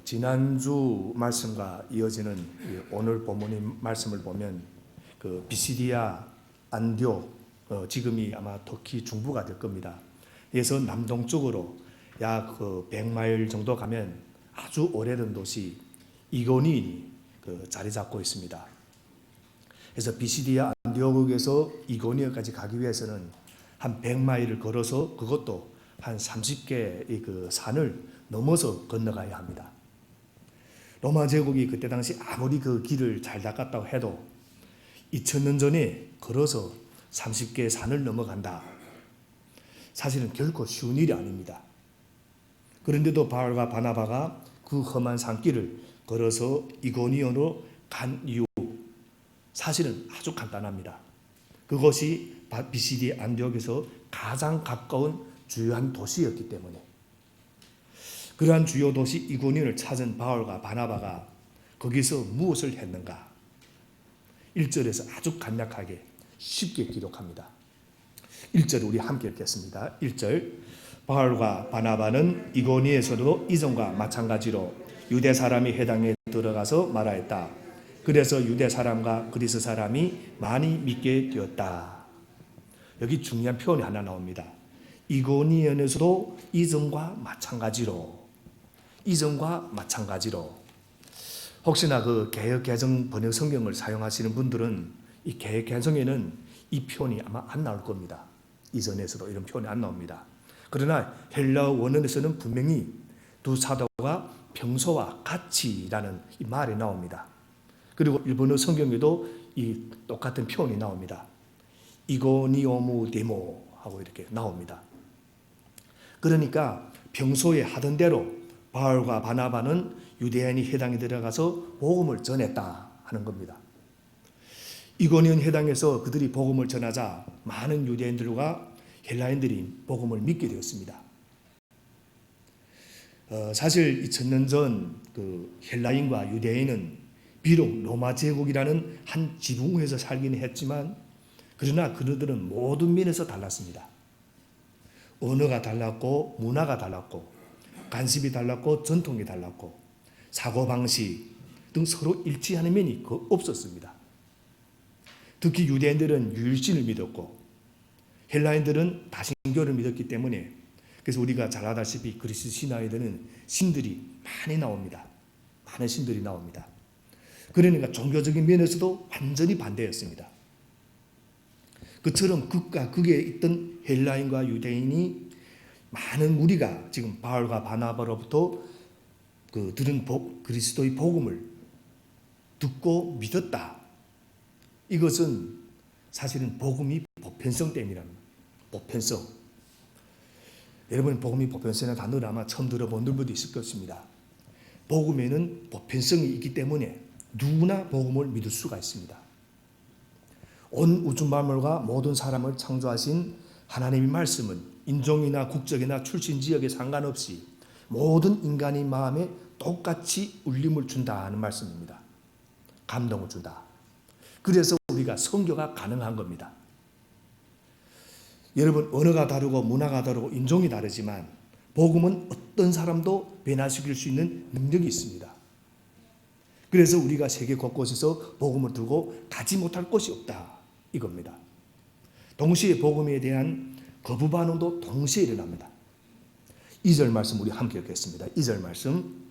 지난주 말씀과 이어지는 오늘 본문의 말씀을 보면 그 비시디아 안디옥, 지금이 아마 터키 중부가 될 겁니다. 그래서 남동쪽으로 약 100마일 정도 가면 아주 오래된 도시 이고니인이 자리 잡고 있습니다. 그래서 비시디아 안디옥에서 이고니온까지 가기 위해서는 한 100마일을 걸어서 그것도 한 30개의 그 산을 넘어서 건너가야 합니다. 로마 제국이 그때 당시 아무리 그 길을 잘 닦았다고 해도 2000년 전에 걸어서 30개의 산을 넘어간다. 사실은 결코 쉬운 일이 아닙니다. 그런데도 바울과 바나바가 그 험한 산길을 걸어서 이고니온으로 간 이유, 사실은 아주 간단합니다. 그것이 비시디 안디옥에서 가장 가까운 주요한 도시였기 때문에, 그러한 주요 도시 이고니온을 찾은 바울과 바나바가 거기서 무엇을 했는가? 1절에서 아주 간략하게 쉽게 기록합니다. 1절 우리 함께 읽겠습니다. 1절, 바울과 바나바는 이고니온에서도 이전과 마찬가지로 유대 사람이 회당에 들어가서 말하였다. 그래서 유대 사람과 그리스 사람이 많이 믿게 되었다. 여기 중요한 표현이 하나 나옵니다. 이고니온에서도 이전과 마찬가지로, 이전과 마찬가지로. 혹시나 그 개역 개정 번역 성경을 사용하시는 분들은 이 개역 개정에는 이 표현이 아마 안 나올 겁니다. 이전에서도 이런 표현이 안 나옵니다. 그러나 헬라어 원어에서는 분명히 두 사도가 평소와 같이라는 이 말이 나옵니다. 그리고 일본어 성경에도 이 똑같은 표현이 나옵니다. 이고니오무 데모 하고 이렇게 나옵니다. 그러니까 평소에 하던 대로 바울과 바나바는 유대인이 회당에 들어가서 복음을 전했다 하는 겁니다. 이고니온 회당에서 그들이 복음을 전하자 많은 유대인들과 헬라인들이 복음을 믿게 되었습니다. 사실 2000년 전 그 헬라인과 유대인은 비록 로마 제국이라는 한 지붕에서 살기는 했지만, 그러나 그들은 모든 면에서 달랐습니다. 언어가 달랐고, 문화가 달랐고, 관습이 달랐고, 전통이 달랐고, 사고방식 등 서로 일치하는 면이 없었습니다. 특히 유대인들은 유일신을 믿었고 헬라인들은 다신교를 믿었기 때문에, 그래서 우리가 잘 알다시피 그리스 신화에는 신들이 많이 나옵니다. 많은 신들이 나옵니다. 그러니까 종교적인 면에서도 완전히 반대였습니다. 그처럼 극과 극에 있던 헬라인과 유대인이 많은 무리가 지금 바울과 바나바로부터 들은 그리스도의 복음을 듣고 믿었다. 이것은 사실은 복음이 보편성 때문이랍니다. 보편성. 여러분, 복음이 보편성이라는 단어를 아마 처음 들어본 분도 있을 것입니다. 복음에는 보편성이 있기 때문에 누구나 복음을 믿을 수가 있습니다. 온 우주 만물과 모든 사람을 창조하신 하나님의 말씀은 인종이나 국적이나 출신 지역에 상관없이 모든 인간의 마음에 똑같이 울림을 준다 하는 말씀입니다. 감동을 준다. 그래서 우리가 선교가 가능한 겁니다. 여러분, 언어가 다르고 문화가 다르고 인종이 다르지만 복음은 어떤 사람도 변화시킬 수 있는 능력이 있습니다. 그래서 우리가 세계 곳곳에서 복음을 들고 가지 못할 곳이 없다 이겁니다. 동시에 복음에 대한 거부 반응도 동시에 일어납니다. 2절 말씀 우리 함께 읽겠습니다. 2절 말씀.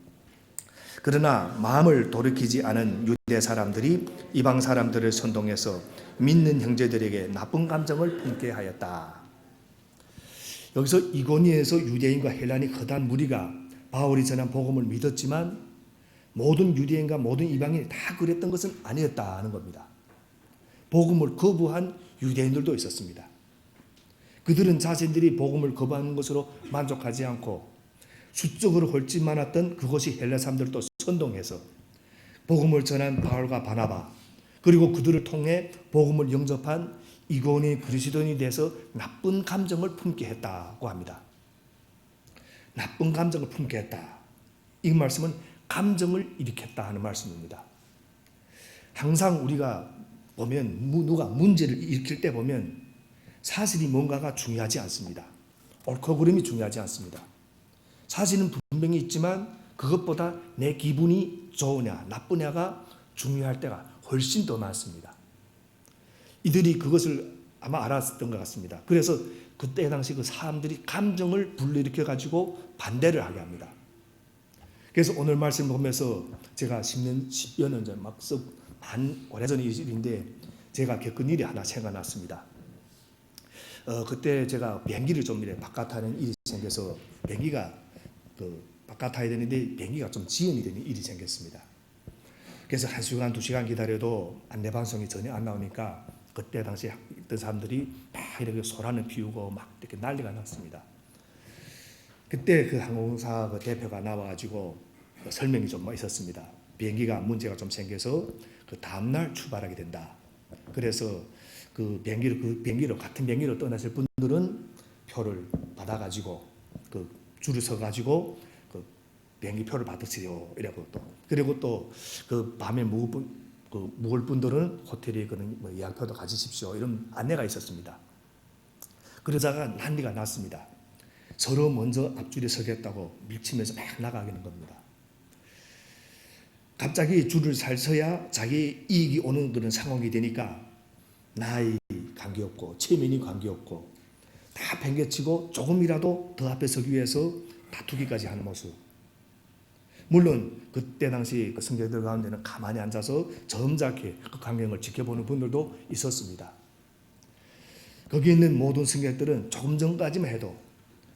그러나 마음을 돌이키지 않은 유대 사람들이 이방 사람들을 선동해서 믿는 형제들에게 나쁜 감정을 품게 하였다. 여기서 이고니온에서 유대인과 헬라인이 거대한 무리가 바울이 전한 복음을 믿었지만 모든 유대인과 모든 이방인이 다 그랬던 것은 아니었다 하는 겁니다. 복음을 거부한 유대인들도 있었습니다. 그들은 자신들이 복음을 거부하는 것으로 만족하지 않고 수적으로 홀지 많았던 그것이 헬라 사람들도 선동해서 복음을 전한 바울과 바나바, 그리고 그들을 통해 복음을 영접한 이고니온 그리스도인에 대해서 나쁜 감정을 품게 했다고 합니다. 나쁜 감정을 품게 했다. 이 말씀은 감정을 일으켰다 하는 말씀입니다. 항상 우리가 보면 누가 문제를 일으킬 때 보면 사실이 뭔가가 중요하지 않습니다. 옳고 그름이 중요하지 않습니다. 사실은 분명히 있지만 그것보다 내 기분이 좋으냐 나쁘냐가 중요할 때가 훨씬 더 많습니다. 이들이 그것을 아마 알았던 것 같습니다. 그래서 그때 당시 그 사람들이 감정을 불러일으켜 가지고 반대를 하게 합니다. 그래서 오늘 말씀 보면서 제가 10여 년 전 오래전 일인데 제가 겪은 일이 하나 생각났습니다. 그때 제가 비행기를 좀 이래 바깥 타는 일이 생겨서 비행기가 바깥 타야 되는데 비행기가 좀 지연이 되는 일이 생겼습니다. 그래서 1시간, 2시간 기다려도 안내 방송이 전혀 안 나오니까 그때 당시 있던 사람들이 막 이렇게 소란을 피우고 막 이렇게 난리가 났습니다. 그때 그 항공사 그 대표가 나와가지고 설명이 좀 있었습니다. 비행기가 문제가 좀 생겨서 그 다음날 출발하게 된다. 그래서 그 비행기로 같은 비행기로 떠나실 분들은 표를 받아가지고 그 줄을 서가지고 그 비행기 표를 받으세요. 이라고 또 그리고 또 그 밤에 묵을 분들은 호텔에 그런 예약표도 가지십시오. 이런 안내가 있었습니다. 그러다가 난리가 났습니다. 서로 먼저 앞줄에 서겠다고 밀치면서 막 나가는 겁니다. 갑자기 줄을 잘 서야 자기 이익이 오는 그런 상황이 되니까 나이 관계없고 체면이 관계없고 다 팽개치고 조금이라도 더 앞에 서기 위해서 다투기까지 하는 모습. 물론 그때 당시 그 성도들 가운데는 가만히 앉아서 점잖게 그 광경을 지켜보는 분들도 있었습니다. 거기 있는 모든 승객들은 조금 전까지만 해도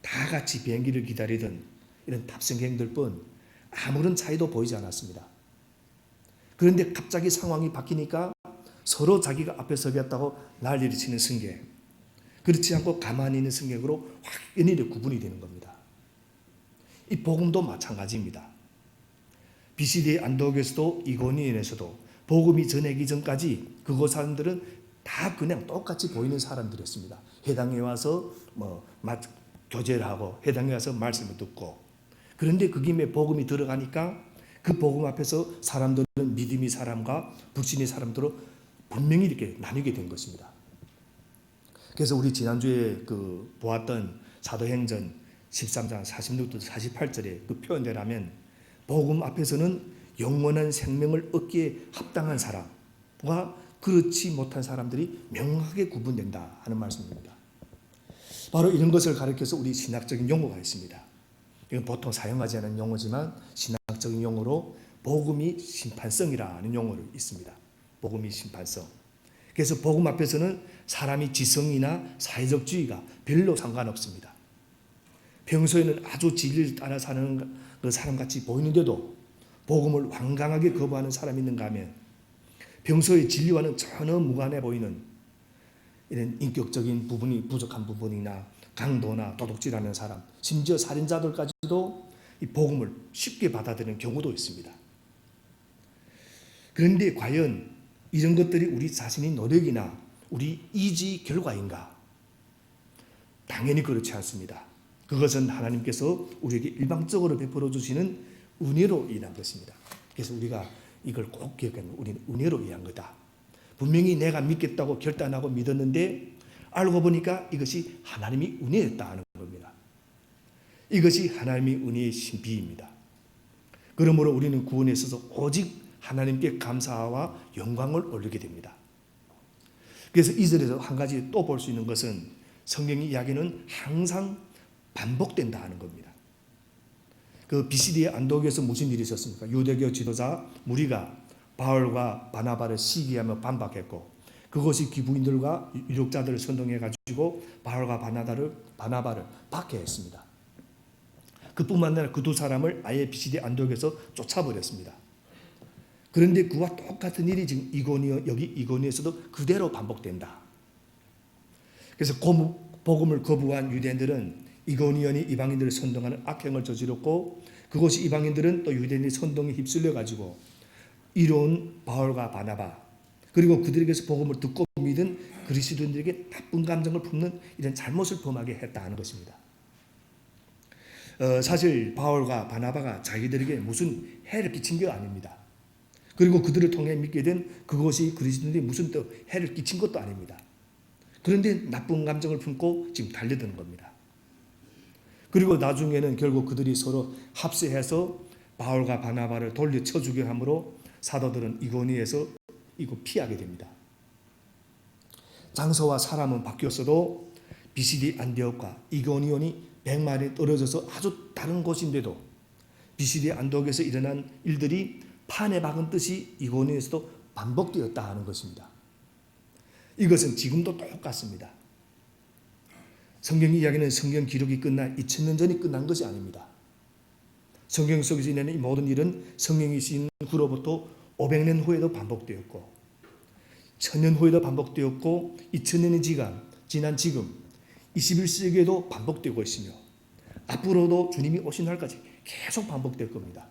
다 같이 비행기를 기다리던 이런 탑승객들 뿐 아무런 차이도 보이지 않았습니다. 그런데 갑자기 상황이 바뀌니까 서로 자기가 앞에 서겠다고 난리를 치는 승객, 그렇지 않고 가만히 있는 승객으로 확연히 구분이 되는 겁니다. 이 복음도 마찬가지입니다. BCD 안독에서도 이고니온에서도 복음이 전하기 전까지 그곳 사람들은 다 그냥 똑같이 보이는 사람들이었습니다. 회당에 와서 교제를 하고 회당에 와서 말씀을 듣고, 그런데 그 김에 복음이 들어가니까 그 복음 앞에서 사람들은 믿음의 사람과 불신의 사람들로 분명히 이렇게 나뉘게 된 것입니다. 그래서 우리 지난주에 보았던 사도행전 13장 46절 48절에 그 표현대로라면 복음 앞에서는 영원한 생명을 얻기에 합당한 사람과 그렇지 못한 사람들이 명확하게 구분된다 하는 말씀입니다. 바로 이런 것을 가리켜서 우리 신학적인 용어가 있습니다. 이건 보통 사용하지 않는 용어지만 신학적인 용어로 복음이 심판성이라는 용어가 있습니다. 복음이 심판성. 그래서 복음 앞에서는 사람이 지성이나 사회적 지위가 별로 상관없습니다. 평소에는 아주 진리를 따라 사는 그 사람같이 보이는데도 복음을 완강하게 거부하는 사람이 있는가 하면 평소의 진리와는 전혀 무관해 보이는 이런 인격적인 부분이 부족한 부분이나 강도나 도둑질하는 사람, 심지어 살인자들까지도 이 복음을 쉽게 받아들이는 경우도 있습니다. 그런데 과연 이런 것들이 우리 자신의 노력이나 우리 이지 결과인가? 당연히 그렇지 않습니다. 그것은 하나님께서 우리에게 일방적으로 베풀어 주시는 은혜로 인한 것입니다. 그래서 우리가 이걸 꼭 기억하면 우리는 은혜로 인한 거다. 분명히 내가 믿겠다고 결단하고 믿었는데 알고 보니까 이것이 하나님이 은혜였다 하는 겁니다. 이것이 하나님의 은혜의 신비입니다. 그러므로 우리는 구원에 있어서 오직 하나님께 감사와 영광을 올리게 됩니다. 그래서 이 절에서 한 가지 또 볼 수 있는 것은 성경의 이야기는 항상 반복된다 하는 겁니다. 그 BCD의 안독에서 무슨 일이 있었습니까? 유대교 지도자 무리가 바울과 바나바를 시기하며 반박했고 그것이 기부인들과 유력자들을 선동해 가지고 바울과 바나바를 박해했습니다. 그뿐만 아니라 그 두 사람을 아예 BCD 안독에서 쫓아버렸습니다. 그런데 그와 똑같은 일이 지금 이고니온에서도 그대로 반복된다. 그래서 복음을 거부한 유대인들은 이고니온이 이방인들을 선동하는 악행을 저질렀고 그것이 이방인들은 또 유대인의 선동에 휩쓸려 가지고 이로운 바울과 바나바 그리고 그들에게서 복음을 듣고 믿은 그리스도인들에게 나쁜 감정을 품는 이런 잘못을 범하게 했다 하는 것입니다. 사실 바울과 바나바가 자기들에게 무슨 해를 끼친 게 아닙니다. 그리고 그들을 통해 믿게 된 그것이 그리스도인들이 무슨 또 해를 끼친 것도 아닙니다. 그런데 나쁜 감정을 품고 지금 달려드는 겁니다. 그리고 나중에는 결국 그들이 서로 합세해서 바울과 바나바를 돌려쳐 주게 하므로 사도들은 이고니에서 피하게 됩니다. 장소와 사람은 바뀌었어도 비시디 안디옥과 이고니온이 100마일이 떨어져서 아주 다른 곳인데도 비시디 안디옥에서 일어난 일들이 판에 박은 뜻이 이고니에서도 반복되었다 하는 것입니다. 이것은 지금도 똑같습니다. 성경 이야기는 성경 기록이 끝난 2000년 전이 끝난 것이 아닙니다. 성경 속에서 일어나는 이 모든 일은 성경이 쓰인 후로부터 500년 후에도 반복되었고 1000년 후에도 반복되었고 2000년이 지난 지금 21세기에도 반복되고 있으며 앞으로도 주님이 오신 날까지 계속 반복될 겁니다.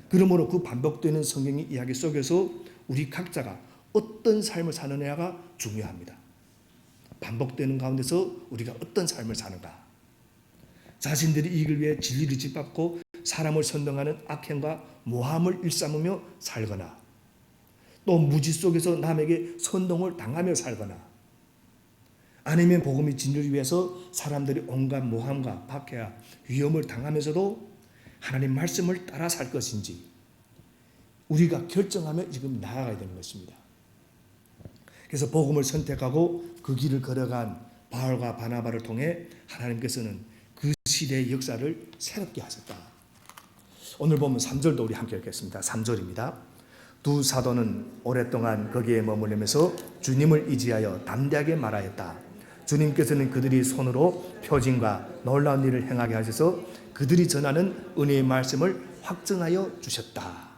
그러므로 그 반복되는 성경의 이야기 속에서 우리 각자가 어떤 삶을 사느냐가 중요합니다. 반복되는 가운데서 우리가 어떤 삶을 사는가. 자신들의 이익을 위해 진리를 짓밟고 사람을 선동하는 악행과 모함을 일삼으며 살거나 또 무지 속에서 남에게 선동을 당하며 살거나 아니면 복음의 진리를 위해서 사람들이 온갖 모함과 박해와 위험을 당하면서도 하나님 말씀을 따라 살 것인지 우리가 결정하며 지금 나아가야 되는 것입니다. 그래서 복음을 선택하고 그 길을 걸어간 바울과 바나바를 통해 하나님께서는 그 시대의 역사를 새롭게 하셨다. 오늘 보면 3절도 우리 함께 읽겠습니다. 3절입니다. 두 사도는 오랫동안 거기에 머무르면서 주님을 의지하여 담대하게 말하였다. 주님께서는 그들이 손으로 표징과 놀라운 일을 행하게 하셔서 그들이 전하는 은혜의 말씀을 확증하여 주셨다.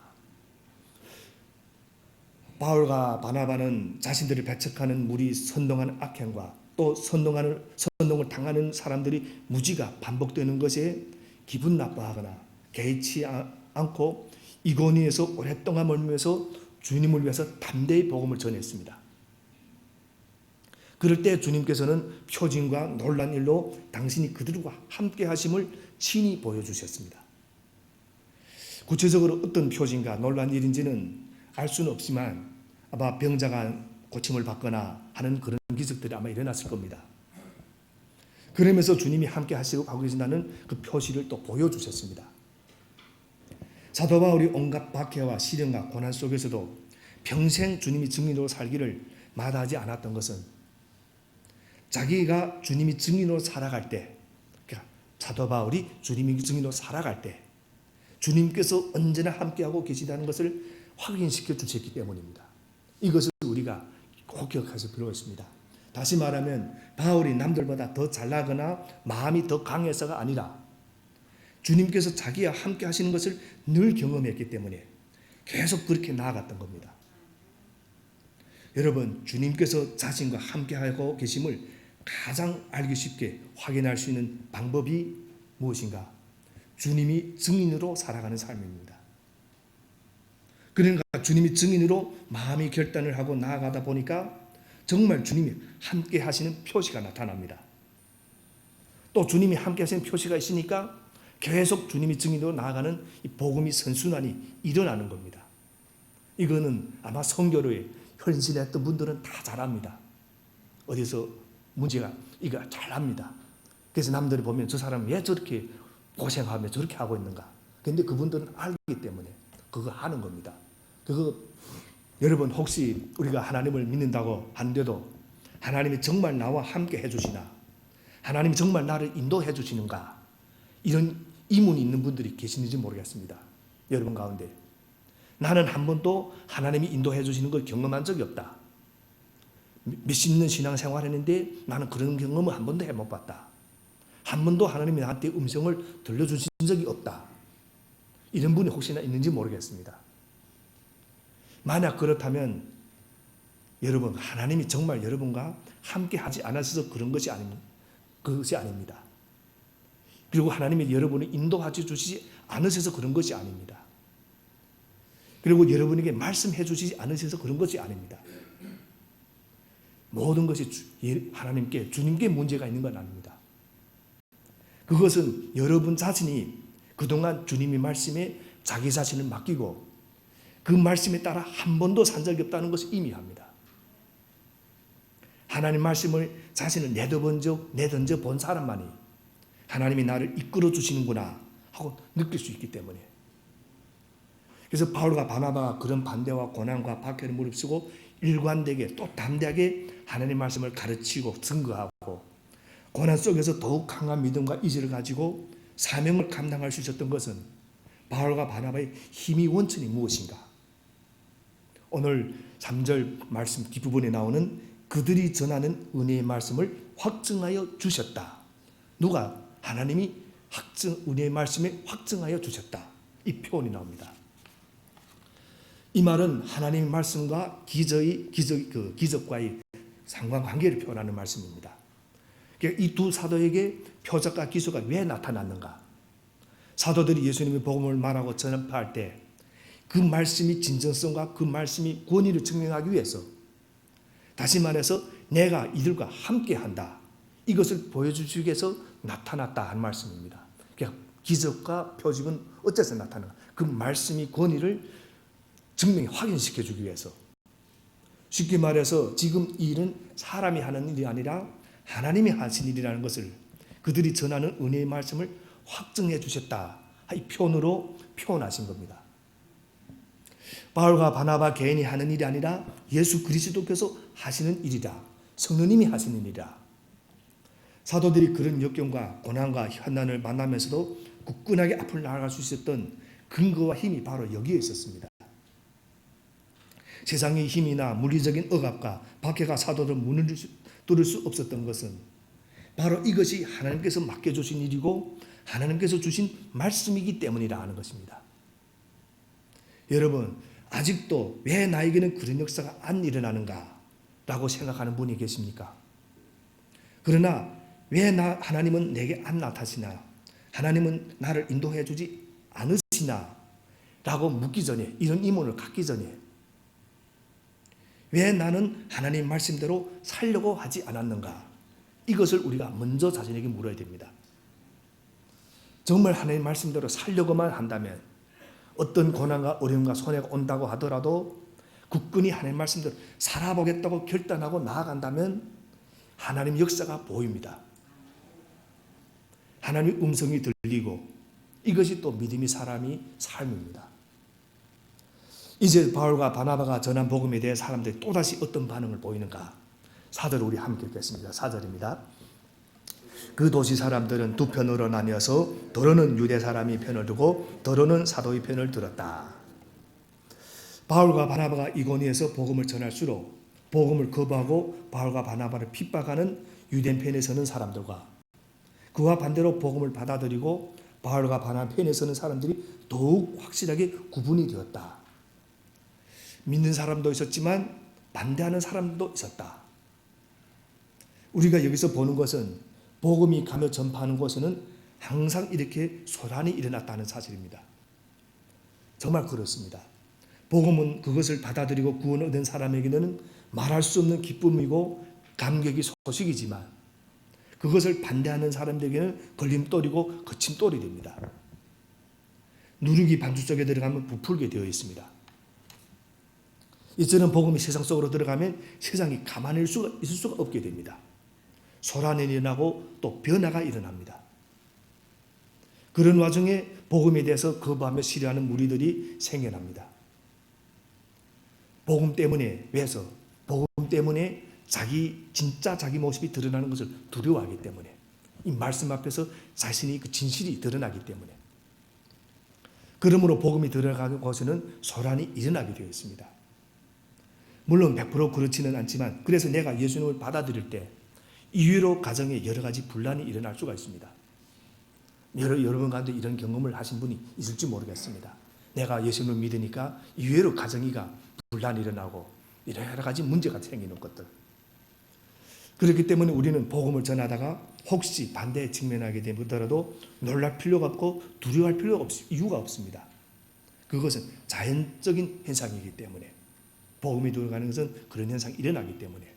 바울과 바나바는 자신들을 배척하는 무리 선동하는 악행과 또 선동을 당하는 사람들이 무지가 반복되는 것에 기분 나빠하거나 개의치 않고 이고니에서 오랫동안 머물면서 주님을 위해서 담대히 복음을 전했습니다. 그럴 때 주님께서는 표징과 놀란 일로 당신이 그들과 함께 하심을 친히 보여주셨습니다. 구체적으로 어떤 표징과 놀란 일인지는 알 수는 없지만 아마 병자가 고침을 받거나 하는 그런 기적들이 아마 일어났을 겁니다. 그러면서 주님이 함께 하시고 가고 계신다는 그 표시를 또 보여주셨습니다. 사도 바울이 온갖 박해와 시련과 고난 속에서도 평생 주님이 증인으로 살기를 마다하지 않았던 것은 자기가 주님이 증인으로 살아갈 때, 그러니까 사도 바울이 주님이 증인으로 살아갈 때 주님께서 언제나 함께하고 계시다는 것을 확인시켜 주셨기 때문입니다. 이것을 우리가 꼭 기억하실 필요가 있습니다. 다시 말하면 바울이 남들보다 더 잘나거나 마음이 더 강해서가 아니라 주님께서 자기와 함께 하시는 것을 늘 경험했기 때문에 계속 그렇게 나아갔던 겁니다. 여러분, 주님께서 자신과 함께하고 계심을 가장 알기 쉽게 확인할 수 있는 방법이 무엇인가? 주님이 증인으로 살아가는 삶입니다. 그러니까 주님이 증인으로 마음의 결단을 하고 나아가다 보니까 정말 주님이 함께 하시는 표시가 나타납니다. 또 주님이 함께 하시는 표시가 있으니까 계속 주님이 증인으로 나아가는 이 복음이 선순환이 일어나는 겁니다. 이거는 아마 선교를 헌신했던 분들은 다 잘 압니다. 어디서 문제가 이거 잘 압니다. 그래서 남들이 보면 저 사람은 왜 저렇게 고생하며 저렇게 하고 있는가. 그런데 그분들은 알기 때문에 그거 하는 겁니다. 여러분 혹시 우리가 하나님을 믿는다고 하는데도 하나님이 정말 나와 함께 해주시나, 하나님이 정말 나를 인도해 주시는가, 이런 의문이 있는 분들이 계시는지 모르겠습니다. 여러분 가운데 나는 한 번도 하나님이 인도해 주시는 걸 경험한 적이 없다. 몇십 년 신앙생활 했는데 나는 그런 경험을 한 번도 해못 봤다. 한 번도 하나님이 나한테 음성을 들려주신 적이 없다. 이런 분이 혹시나 있는지 모르겠습니다. 만약 그렇다면 여러분, 하나님이 정말 여러분과 함께 하지 않아서 그런 것이 아닙니다. 그리고 하나님이 여러분을 인도하지 주시지 않으셔서 그런 것이 아닙니다. 그리고 여러분에게 말씀해 주시지 않으셔서 그런 것이 아닙니다. 모든 것이 하나님께, 주님께 문제가 있는 건 아닙니다. 그것은 여러분 자신이 그동안 주님의 말씀에 자기 자신을 맡기고 그 말씀에 따라 한 번도 산 적이 없다는 것을 의미합니다. 하나님 말씀을 자신을 내던져 본 사람만이 하나님이 나를 이끌어 주시는구나 하고 느낄 수 있기 때문에. 그래서 바울과 바나바가 그런 반대와 고난과 박해를 무릅쓰고 일관되게 또 담대하게 하나님의 말씀을 가르치고 증거하고 고난 속에서 더욱 강한 믿음과 의지를 가지고 사명을 감당할 수 있었던 것은 바울과 바나바의 힘이 원천이 무엇인가? 오늘 3절 말씀 뒷부분에 나오는 그들이 전하는 은혜의 말씀을 확증하여 주셨다. 누가? 하나님이 은혜의 말씀에 확증하여 주셨다. 이 표현이 나옵니다. 이 말은 하나님의 말씀과 기적과의 상관관계를 표현하는 말씀입니다. 이 두 사도에게 표적과 기술가 왜 나타났는가? 사도들이 예수님의 복음을 말하고 전파할 때 그 말씀이 진정성과 그 말씀이 권위를 증명하기 위해서, 다시 말해서 내가 이들과 함께한다, 이것을 보여주기 위해서 나타났다 하는 말씀입니다. 그러니까 기적과 표적은 어째서 나타나는가? 그 말씀이 권위를 증명해 확인시켜 주기 위해서. 쉽게 말해서 지금 이 일은 사람이 하는 일이 아니라 하나님이 하신 일이라는 것을 그들이 전하는 은혜의 말씀을 확증해 주셨다, 이 표현으로 표현하신 겁니다. 바울과 바나바 개인이 하는 일이 아니라 예수 그리스도께서 하시는 일이다. 성령님이 하시는 일이다. 사도들이 그런 역경과 고난과 환난을 만나면서도 굳건하게 앞으로 나아갈 수 있었던 근거와 힘이 바로 여기에 있었습니다. 세상의 힘이나 물리적인 억압과 박해가 사도를 무너뜨릴 수 없었던 것은 바로 이것이 하나님께서 맡겨주신 일이고 하나님께서 주신 말씀이기 때문이라 하는 것입니다. 여러분, 아직도 왜 나에게는 그런 역사가 안 일어나는가 라고 생각하는 분이 계십니까? 그러나 왜 하나님은 내게 안 나타나시나, 하나님은 나를 인도해 주지 않으시나 라고 묻기 전에, 이런 의문을 갖기 전에, 왜 나는 하나님 말씀대로 살려고 하지 않았는가, 이것을 우리가 먼저 자신에게 물어야 됩니다. 정말 하나님 말씀대로 살려고만 한다면, 어떤 고난과 어려움과 손해가 온다고 하더라도 굳건히 하나님 말씀대로 살아보겠다고 결단하고 나아간다면 하나님 역사가 보입니다. 하나님의 음성이 들리고, 이것이 또 믿음이 사람이 삶입니다. 이제 바울과 바나바가 전한 복음에 대해 사람들이 또다시 어떤 반응을 보이는가? 4절을 우리 함께 읽겠습니다. 4절입니다. 그 도시 사람들은 두 편으로 나뉘어서 더러는 유대 사람이 편을 두고 더러는 사도의 편을 들었다. 바울과 바나바가 이고니에서 복음을 전할수록 복음을 거부하고 바울과 바나바를 핍박하는 유대인 편에 서는 사람들과 그와 반대로 복음을 받아들이고 바울과 바나바 편에 서는 사람들이 더욱 확실하게 구분이 되었다. 믿는 사람도 있었지만 반대하는 사람도 있었다. 우리가 여기서 보는 것은 복음이 가며 전파하는 곳에는 항상 이렇게 소란이 일어났다는 사실입니다. 정말 그렇습니다. 복음은 그것을 받아들이고 구원 얻은 사람에게는 말할 수 없는 기쁨이고 감격이 소식이지만 그것을 반대하는 사람들에게는 걸림돌이고 거침돌이 됩니다. 누룩이 반주 속에 들어가면 부풀게 되어 있습니다. 이처럼 복음이 세상 속으로 들어가면 세상이 가만히 있을 수가 없게 됩니다. 소란이 일어나고 또 변화가 일어납니다. 그런 와중에 복음에 대해서 거부하며 싫어하는 무리들이 생겨납니다. 복음 때문에, 왜서? 복음 때문에 진짜 자기 모습이 드러나는 것을 두려워하기 때문에, 이 말씀 앞에서 자신이 그 진실이 드러나기 때문에, 그러므로 복음이 들어가는 곳에는 소란이 일어나게 되어 있습니다. 물론 100% 그렇지는 않지만, 그래서 내가 예수님을 받아들일 때 이외로 가정에 여러 가지 분란이 일어날 수가 있습니다. 여러분 가운데 이런 경험을 하신 분이 있을지 모르겠습니다. 내가 예수님을 믿으니까 이외로 가정이가 분란이 일어나고 여러 가지 문제가 생기는 것들. 그렇기 때문에 우리는 복음을 전하다가 혹시 반대에 직면하게 되더라도 놀랄 필요가 없고 두려워할 이유가 없습니다. 그것은 자연적인 현상이기 때문에, 복음이 들어가는 것은 그런 현상이 일어나기 때문에.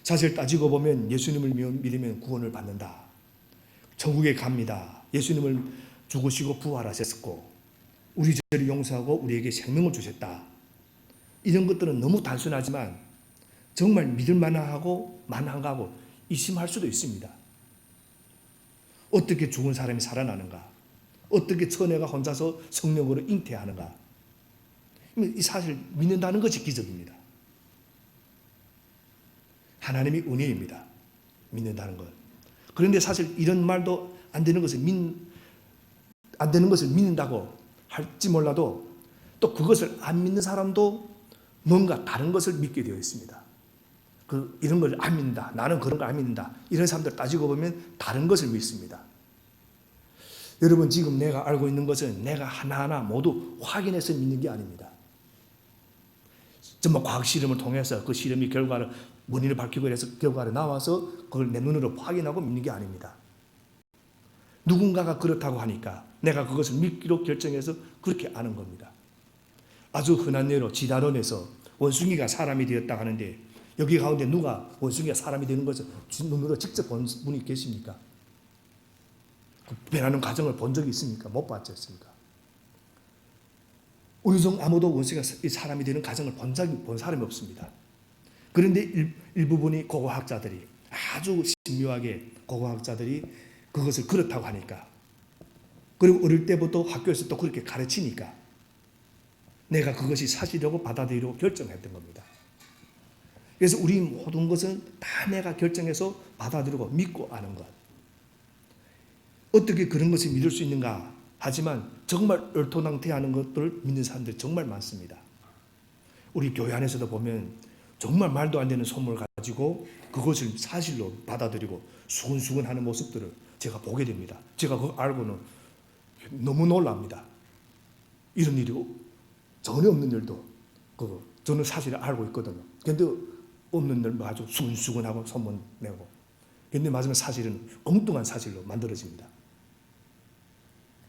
사실 따지고 보면 예수님을 믿으면 구원을 받는다, 천국에 갑니다, 예수님을 죽으시고 부활하셨고 우리 죄를 용서하고 우리에게 생명을 주셨다, 이런 것들은 너무 단순하지만 정말 믿을 만하고 의심할 수도 있습니다. 어떻게 죽은 사람이 살아나는가? 어떻게 처녀가 혼자서 성령으로 잉태하는가? 이 사실 믿는다는 것이 기적입니다. 하나님의 은혜입니다. 믿는다는 것. 그런데 사실 이런 말도 안 되는 것을 믿는다고 할지 몰라도 또 그것을 안 믿는 사람도 뭔가 다른 것을 믿게 되어 있습니다. 이런 걸 안 믿는다. 나는 그런 걸 안 믿는다. 이런 사람들 따지고 보면 다른 것을 믿습니다. 여러분, 지금 내가 알고 있는 것은 내가 하나하나 모두 확인해서 믿는 게 아닙니다. 정말 과학 실험을 통해서 그 실험이 결과를 원인을 밝히고 해서 결과가 나와서 그걸 내 눈으로 확인하고 믿는 게 아닙니다. 누군가가 그렇다고 하니까 내가 그것을 믿기로 결정해서 그렇게 아는 겁니다. 아주 흔한 예로 지다론에서 원숭이가 사람이 되었다 하는데 여기 가운데 누가 원숭이가 사람이 되는 것을 눈으로 직접 본 분이 계십니까? 그 변하는 과정을 본 적이 있습니까? 못 봤지 않습니까? 의성 아무도 원숭이가 사람이 되는 과정을 본 사람이 없습니다. 그런데 일부분이 고고학자들이 아주 신묘하게 고고학자들이 그것을 그렇다고 하니까, 그리고 어릴 때부터 학교에서 또 그렇게 가르치니까 내가 그것이 사실이라고 받아들이려고 결정했던 겁니다. 그래서 우리 모든 것은 다 내가 결정해서 받아들이고 믿고 아는 것. 어떻게 그런 것을 믿을 수 있는가? 하지만 정말 얼토당토하는 것들을 믿는 사람들이 정말 많습니다. 우리 교회 안에서도 보면 정말 말도 안 되는 소문을 가지고 그것을 사실로 받아들이고 수근수근하는 모습들을 제가 보게 됩니다. 제가 그거 알고는 너무 놀랍니다. 이런 일이 전혀 없는 일도 저는 사실을 알고 있거든요. 그런데 없는 일 아주 수근수근하고 소문 내고, 그런데 마지막에 사실은 엉뚱한 사실로 만들어집니다.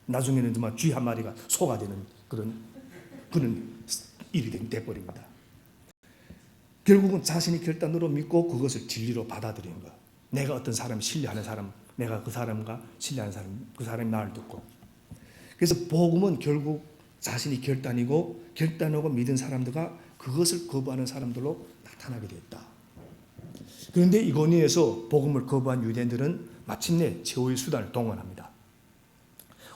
나중에는 정말 쥐 한 마리가 소가 되는 그런 일이 돼버립니다. 결국은 자신이 결단으로 믿고 그것을 진리로 받아들이는 것. 내가 어떤 사람을 신뢰하는 사람, 내가 그 사람과 신뢰하는 사람, 그 사람이 나를 듣고. 그래서 복음은 결국 자신이 결단이고 결단하고 믿은 사람들과 그것을 거부하는 사람들로 나타나게 되었다. 그런데 이 권위에서 복음을 거부한 유대인들은 마침내 최후의 수단을 동원합니다.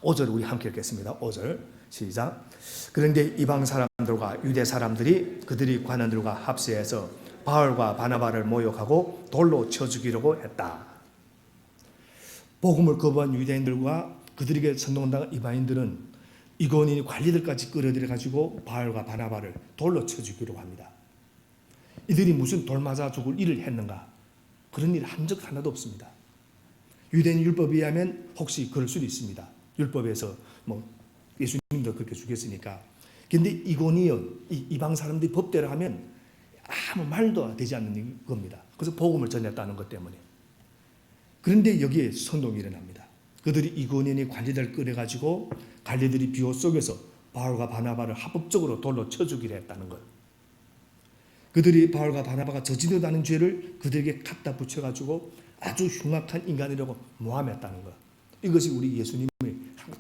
5절 우리 함께 읽겠습니다. 5절 시작. 그런데 이방 사람들과 유대 사람들이 그들이 관원들과 합세해서 바울과 바나바를 모욕하고 돌로 쳐 죽이려고 했다. 복음을 거부한 유대인들과 그들에게 선동당한 이방인들은 이건희 관리들까지 끌어들여 가지고 바울과 바나바를 돌로 쳐 죽이려고 합니다. 이들이 무슨 돌 맞아 죽을 일을 했는가? 그런 일 한 적 하나도 없습니다. 유대인 율법에 의하면 혹시 그럴 수도 있습니다. 율법에서 예수님도 그렇게 죽였으니까. 그런데 이곤이요, 이방 사람들이 법대로 하면 아무 말도 되지 않는 겁니다. 그래서 복음을 전했다는 것 때문에. 그런데 여기에 선동이 일어납니다. 그들이 이곤인의 관리들을 끌어가지고 관리들이 비호 속에서 바울과 바나바를 합법적으로 돌로 쳐 죽이려 했다는 것. 그들이 바울과 바나바가 저지르다는 죄를 그들에게 갖다 붙여가지고 아주 흉악한 인간이라고 모함했다는 것. 이것이 우리 예수님의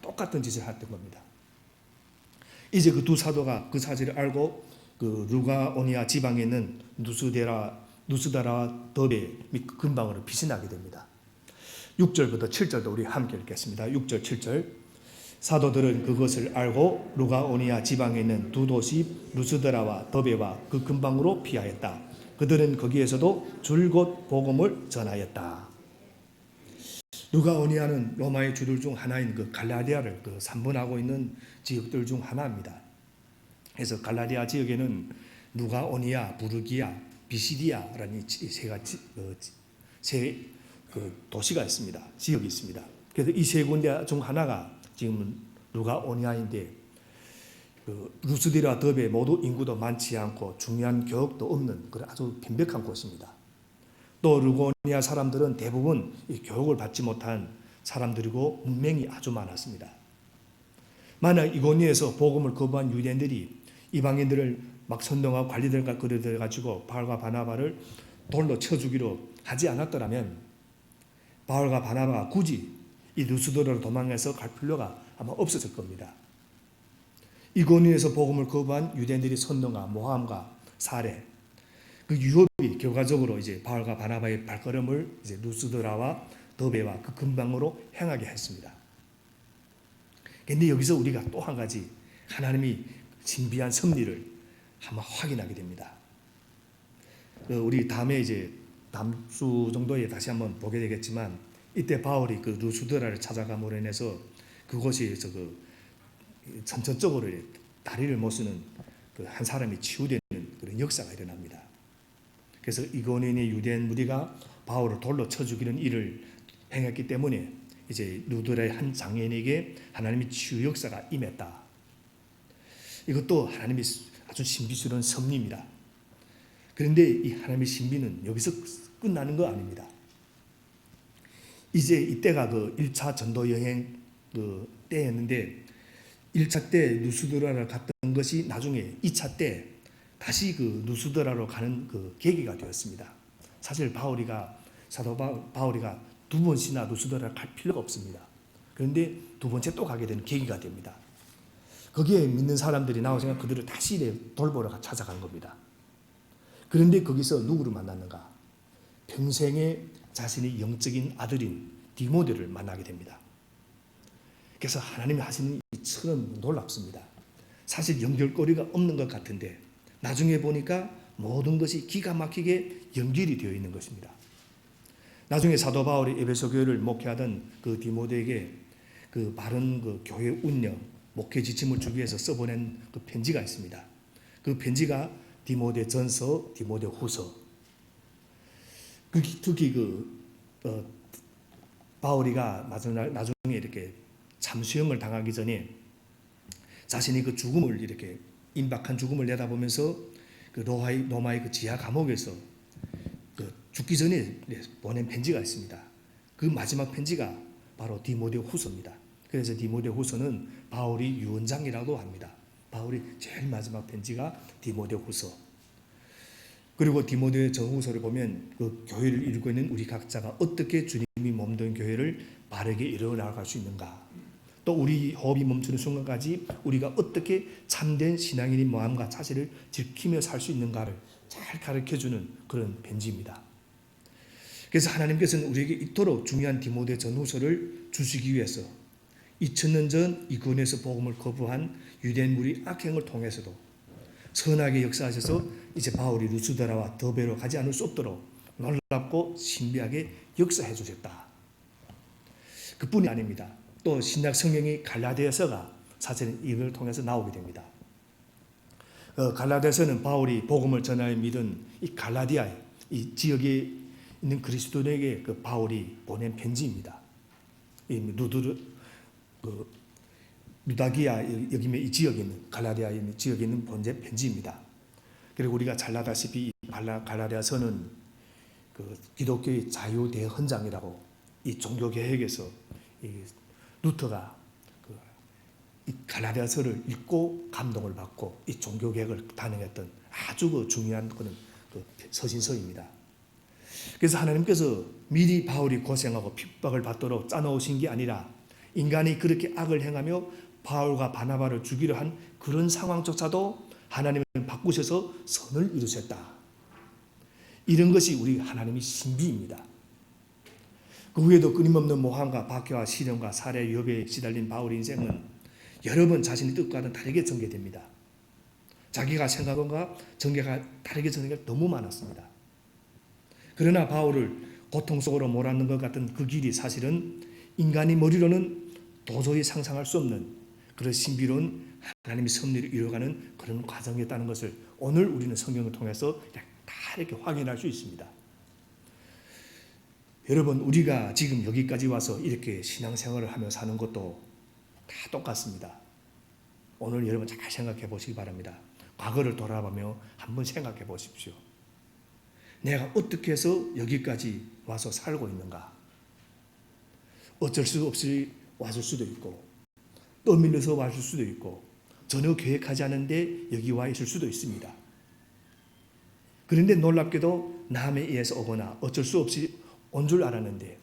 똑같은 짓을 했던 겁니다. 이제 그 두 사도가 그 사실을 알고 그 루가오니아 지방에 있는 누스다라와 더베 및 근방으로 피신하게 됩니다. 6절부터 7절도 우리 함께 읽겠습니다. 6절 7절. 사도들은 그것을 알고 루가오니아 지방에 있는 두 도시 루스드라와 더베와 그 근방으로 피하였다. 그들은 거기에서도 줄곧 복음을 전하였다. 루가오니아는 로마의 주들 중 하나인 그 갈라디아를 산본하고 있는 지역들 중 하나입니다. 그래서 갈라디아 지역에는 루가오니아, 부르기아, 비시디아라는 세 도시가 있습니다. 지역이 있습니다. 그래서 이 세 군데 중 하나가 지금은 루가오니아인데, 루스드라 더베 모두 인구도 많지 않고 중요한 교역도 없는 그런 아주 빈벽한 곳입니다. 또 루가오니아 사람들은 대부분 이 교육을 받지 못한 사람들이고 문맹이 아주 많았습니다. 만약 이고니에서 복음을 거부한 유대인들이 이방인들을 막 선동하고 관리들과 끌어들여 가지고 바울과 바나바를 돌로 쳐 죽이려 하지 않았더라면 바울과 바나바가 굳이 이 루스드라로 도망해서 갈 필요가 아마 없었을 겁니다. 이고니에서 복음을 거부한 유대인들이 선동과 모함과 살해, 그 유업이 결과적으로 이제 바울과 바나바의 발걸음을 이제 루스드라와 더베와 그 근방으로 향하게 했습니다. 그런데 여기서 우리가 또 한 가지 하나님이 신비한 섭리를 한번 확인하게 됩니다. 우리 다음에 이제 다음 주 정도에 다시 한번 보게 되겠지만, 이때 바울이 그 루스드라를 찾아감으로 인해서 그곳에서 그 선천적으로 다리를 못 쓰는 그 한 사람이 치유되는 그런 역사가 일어납니다. 그래서 이고니온의 유대인 무리가 바울을 돌로 쳐 죽이는 일을 행했기 때문에 이제 루드라의 한 장애인에게 하나님의 치유 역사가 임했다. 이것도 하나님의 아주 신비스러운 섭리입니다. 그런데 이 하나님의 신비는 여기서 끝나는 거 아닙니다. 이제 이때가 그 1차 전도 여행 그 때였는데, 1차 때 누스드라를 갔던 것이 나중에 2차 때 다시 그 누스드라로 가는 그 계기가 되었습니다. 사실 사도 바울이가 두 번씩이나 누스드라를 갈 필요가 없습니다. 그런데 두 번째 또 가게 되는 계기가 됩니다. 거기에 믿는 사람들이 나오니까 그들을 다시 돌보러 찾아간 겁니다. 그런데 거기서 누구를 만났는가? 평생에 자신의 영적인 아들인 디모데를 만나게 됩니다. 그래서 하나님이 하시는 일처럼 놀랍습니다. 사실 연결고리가 없는 것 같은데 나중에 보니까 모든 것이 기가 막히게 연결이 되어 있는 것입니다. 나중에 사도 바울이 에베소 교회를 목회하던 그 디모데에게 그 바른 그 교회 운영, 목회 지침을 주기 위해서 써보낸 그 편지가 있습니다. 그 편지가 디모데 전서, 디모데 후서. 특히 바울이가 나중에 이렇게 참수형을 당하기 전에 자신이 그 죽음을 이렇게 임박한 죽음을 내다보면서 그 로마의 그 지하 감옥에서 그 죽기 전에 보낸 편지가 있습니다. 그 마지막 편지가 바로 디모데 후서입니다. 그래서 디모데 후서는 바울이 유언장이라고 합니다. 바울이 제일 마지막 편지가 디모데 후서. 그리고 디모데 전후서를 보면 그 교회를 이루고 있는 우리 각자가 어떻게 주님이 몸된 교회를 바르게 이루어나갈 수 있는가, 또 우리 호흡이 멈추는 순간까지 우리가 어떻게 참된 신앙인의 마음과 자세를 지키며 살 수 있는가를 잘 가르쳐주는 그런 편지입니다. 그래서 하나님께서는 우리에게 이토록 중요한 디모데 전후서를 주시기 위해서 2000년 전 이고니온에서 복음을 거부한 유대인 무리 악행을 통해서도 선하게 역사하셔서 이제 바울이 루스드라와 더베로 가지 않을 수 없도록 놀랍고 신비하게 역사해 주셨다. 그뿐이 아닙니다. 또 신약 성경이 갈라디아서가 사실은 이걸 통해서 나오게 됩니다. 갈라디아서는 바울이 복음을 전하여 믿은 이 갈라디아 이 지역에 있는 그리스도인에게 그 바울이 보낸 편지입니다. 이 루다기아 여기 이 지역에 있는 갈라디아 지역에 있는 본제 편지입니다. 그리고 우리가 잘 알다시피 이 갈라디아서는 그 기독교의 자유 대헌장이라고, 이 종교 개혁에서 이 루터가 이 갈라디아서를 읽고 감동을 받고 이 종교 개혁을 단행했던 아주 그 중요한 그런 그 서신서입니다. 그래서 하나님께서 미리 바울이 고생하고 핍박을 받도록 짜놓으신 게 아니라 인간이 그렇게 악을 행하며 바울과 바나바를 죽이려 한 그런 상황조차도 하나님을 바꾸셔서 선을 이루셨다. 이런 것이 우리 하나님의 신비입니다. 그 후에도 끊임없는 모함과 박해와 시련과 살해 위협에 시달린 바울의 인생은 여러 번 자신의 뜻과는 다르게 전개됩니다. 자기가 생각한 것과 전개가 다르게 전개가 너무 많았습니다. 그러나 바울을 고통 속으로 몰아넣는 것 같은 그 길이 사실은 인간의 머리로는 도저히 상상할 수 없는 그런 신비로운 하나님의 섭리를 이루어가는 그런 과정이었다는 것을 오늘 우리는 성경을 통해서 다 이렇게 확인할 수 있습니다. 여러분, 우리가 지금 여기까지 와서 이렇게 신앙생활을 하며 사는 것도 다 똑같습니다. 오늘 여러분 잘 생각해 보시기 바랍니다. 과거를 돌아보며 한번 생각해 보십시오. 내가 어떻게 해서 여기까지 와서 살고 있는가? 어쩔 수 없이 왔을 수도 있고, 떠밀려서 왔을 수도 있고, 전혀 계획하지 않은데 여기 와 있을 수도 있습니다. 그런데 놀랍게도 남에 의해서 오거나 어쩔 수 없이 온 줄 알았는데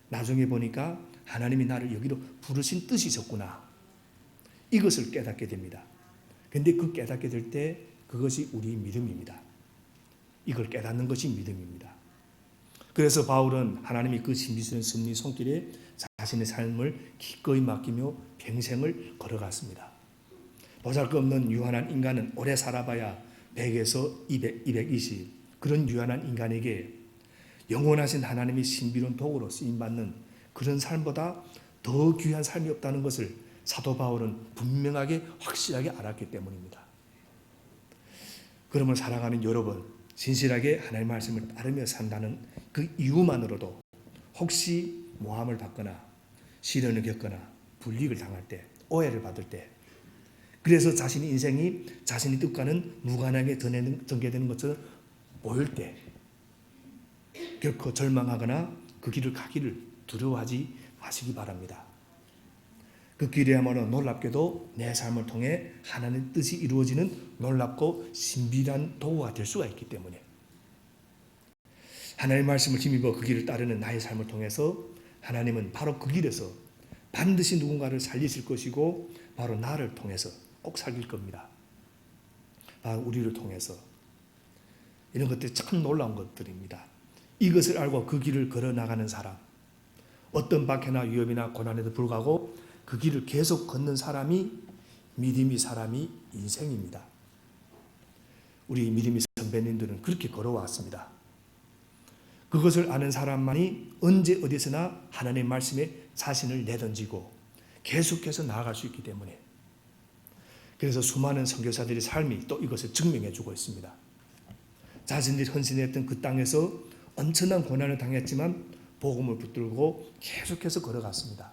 나중에 보니까 하나님이 나를 여기로 부르신 뜻이 있었구나. 이것을 깨닫게 됩니다. 그런데 그 깨닫게 될 때 그것이 우리 믿음입니다. 이걸 깨닫는 것이 믿음입니다. 그래서 바울은 하나님이 그 신비스러운 섭리 손길에 자신의 삶을 기꺼이 맡기며 평생을 걸어갔습니다. 보잘것없는 유한한 인간은 오래 살아봐야 100에서 200, 220 그런 유한한 인간에게 영원하신 하나님의 신비로운 도구로 쓰임받는 그런 삶보다 더 귀한 삶이 없다는 것을 사도 바울은 분명하게 확실하게 알았기 때문입니다. 그러면 사랑하는 여러분, 진실하게 하나님의 말씀을 따르며 산다는 그 이유만으로도 혹시 모함을 받거나 시련을 겪거나 불이익을 당할 때, 오해를 받을 때, 그래서 자신의 인생이 자신의 뜻과는 무관하게 전개되는 것처럼 보일 때 결코 절망하거나 그 길을 가기를 두려워하지 마시기 바랍니다. 그 길이야말로 놀랍게도 내 삶을 통해 하나님의 뜻이 이루어지는 놀랍고 신비한 도구가 될 수가 있기 때문에 하나님의 말씀을 힘입어 그 길을 따르는 나의 삶을 통해서 하나님은 바로 그 길에서 반드시 누군가를 살리실 것이고 바로 나를 통해서 꼭 살릴 겁니다. 바로 우리를 통해서. 이런 것들이 참 놀라운 것들입니다. 이것을 알고 그 길을 걸어나가는 사람, 어떤 박해나 위협이나 고난에도 불구하고 그 길을 계속 걷는 사람이 믿음의 사람이 인생입니다. 우리 믿음의 선배님들은 그렇게 걸어왔습니다. 그것을 아는 사람만이 언제 어디서나 하나님의 말씀에 자신을 내던지고 계속해서 나아갈 수 있기 때문에 그래서 수많은 선교사들의 삶이 또 이것을 증명해 주고 있습니다. 자신들이 헌신했던 그 땅에서 엄청난 고난을 당했지만 복음을 붙들고 계속해서 걸어갔습니다.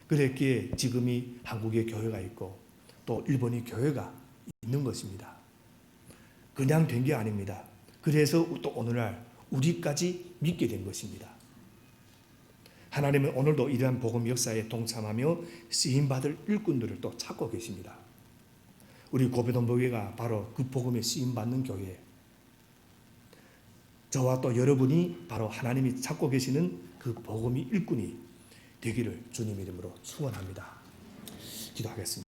그랬기에 지금이 한국의 교회가 있고 또 일본의 교회가 있는 것입니다. 그냥 된 게 아닙니다. 그래서 또 오늘날 우리까지 믿게 된 것입니다. 하나님은 오늘도 이러한 복음 역사에 동참하며 쓰임받을 일꾼들을 또 찾고 계십니다. 우리 고배동교회가 바로 그 복음에 쓰임받는 교회, 저와 또 여러분이 바로 하나님이 찾고 계시는 그 복음의 일꾼이 되기를 주님 이름으로 축원합니다. 기도하겠습니다.